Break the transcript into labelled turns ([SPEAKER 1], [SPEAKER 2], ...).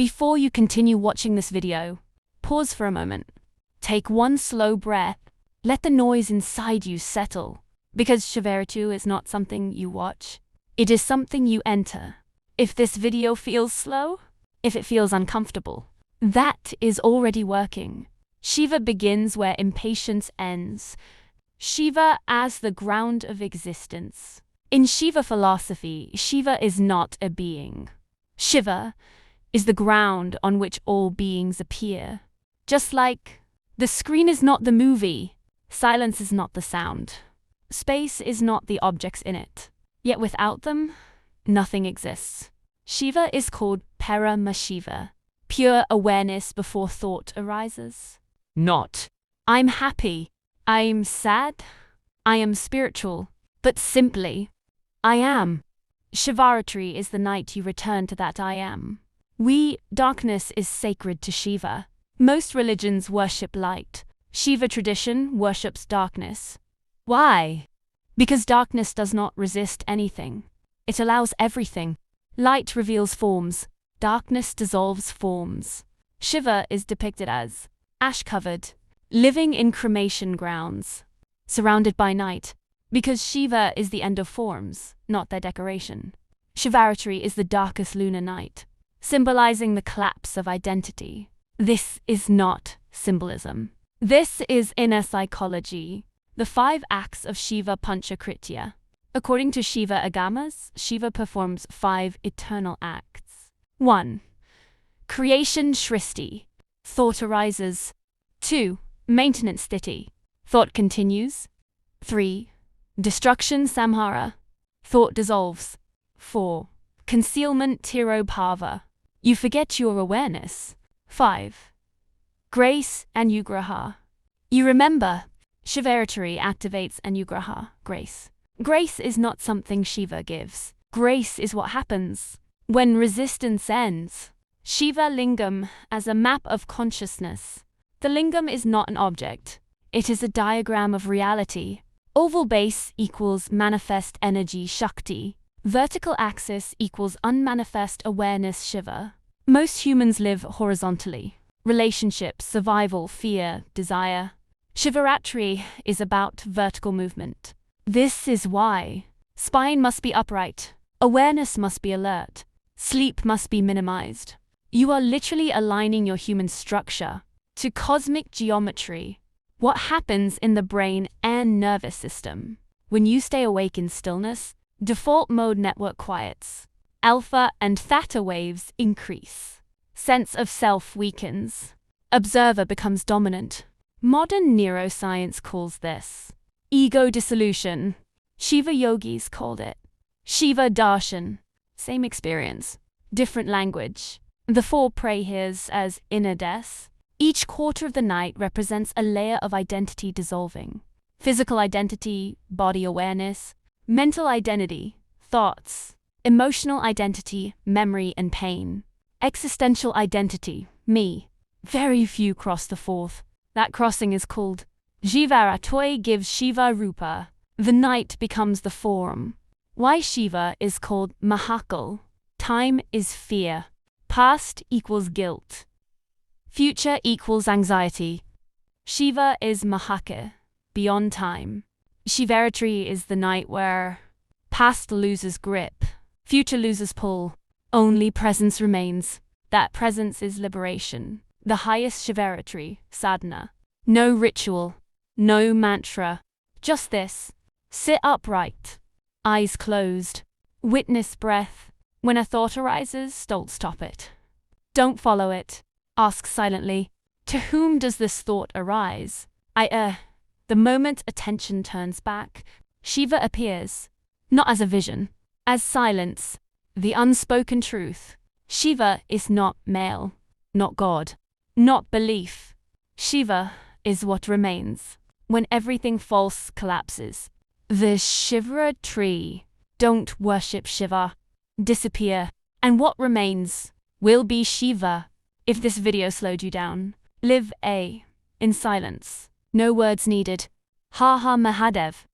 [SPEAKER 1] Before you continue watching this video, pause for a moment. Take one slow breath. Let the noise inside you settle. Because Shivaratri is not something you watch. It is something you enter. If this video feels slow, if it feels uncomfortable, that is already working. Shiva begins where impatience ends. Shiva as the ground of existence. In Shiva philosophy, Shiva is not a being. Shiva is the ground on which all beings appear. Just like the screen is not the movie, silence is not the sound, space is not the objects in it. Yet without them, nothing exists. Shiva is called Shiva, pure awareness before thought arises. Not, I'm happy, I'm sad, I am spiritual, but simply, I am. Shivaratri is the night you return to that I am. Darkness is sacred to Shiva. Most religions worship light. Shiva tradition worships darkness. Why? Because darkness does not resist anything. It allows everything. Light reveals forms. Darkness dissolves forms. Shiva is depicted as ash-covered, living in cremation grounds, surrounded by night, because Shiva is the end of forms, not their decoration. Shivaratri is the darkest lunar night, symbolizing the collapse of identity. This is not symbolism. This is inner psychology. The 5 acts of Shiva Panchakritya. According to Shiva Agamas, Shiva performs 5 eternal acts. 1. Creation Shristi. Thought arises. 2. Maintenance Sthiti. Thought continues. 3. Destruction Samhara. Thought dissolves. 4. Concealment Tiropava. You forget your awareness. 5. Grace Anugraha. You remember. Shivaratri activates Anugraha, grace. Grace is not something Shiva gives. Grace is what happens when resistance ends. Shiva Lingam as a map of consciousness. The lingam is not an object. It is a diagram of reality. Oval base equals manifest energy Shakti. Vertical axis equals unmanifest awareness Shiva. Most humans live horizontally. Relationships, survival, fear, desire. Shivaratri is about vertical movement. This is why spine must be upright, awareness must be alert, sleep must be minimized. You are literally aligning your human structure to cosmic geometry. What happens in the brain and nervous system? When you stay awake in stillness, default mode network quiets. Alpha and theta waves increase. Sense of self weakens. Observer becomes dominant. Modern neuroscience calls this ego dissolution. Shiva yogis called it Shiva darshan. Same experience, different language. The 4 prayers as inner death. Each quarter of the night represents a layer of identity dissolving. Physical identity, body awareness. Mental identity, thoughts. Emotional identity, memory and pain. Existential identity, me. Very few cross the 4th. That crossing is called Shivaratri gives Shiva Rupa. The night becomes the form. Why Shiva is called Mahakal. Time is fear. Past equals guilt. Future equals anxiety. Shiva is Mahaka, beyond time. Shivaratri is the night where past loses grip, future loses pull. Only presence remains. That presence is liberation. The highest Shivaratri, sadhana. No ritual, no mantra. Just this. Sit upright. Eyes closed. Witness breath. When a thought arises, don't stop it. Don't follow it. Ask silently, to whom does this thought arise? The moment attention turns back, Shiva appears. Not as a vision, as silence. The unspoken truth. Shiva is not male, not God, not belief. Shiva is what remains when everything false collapses. The Shivaratri. Don't worship Shiva. Disappear. And what remains will be Shiva. If this video slowed you down, live in silence. No words needed. Har Har Mahadev.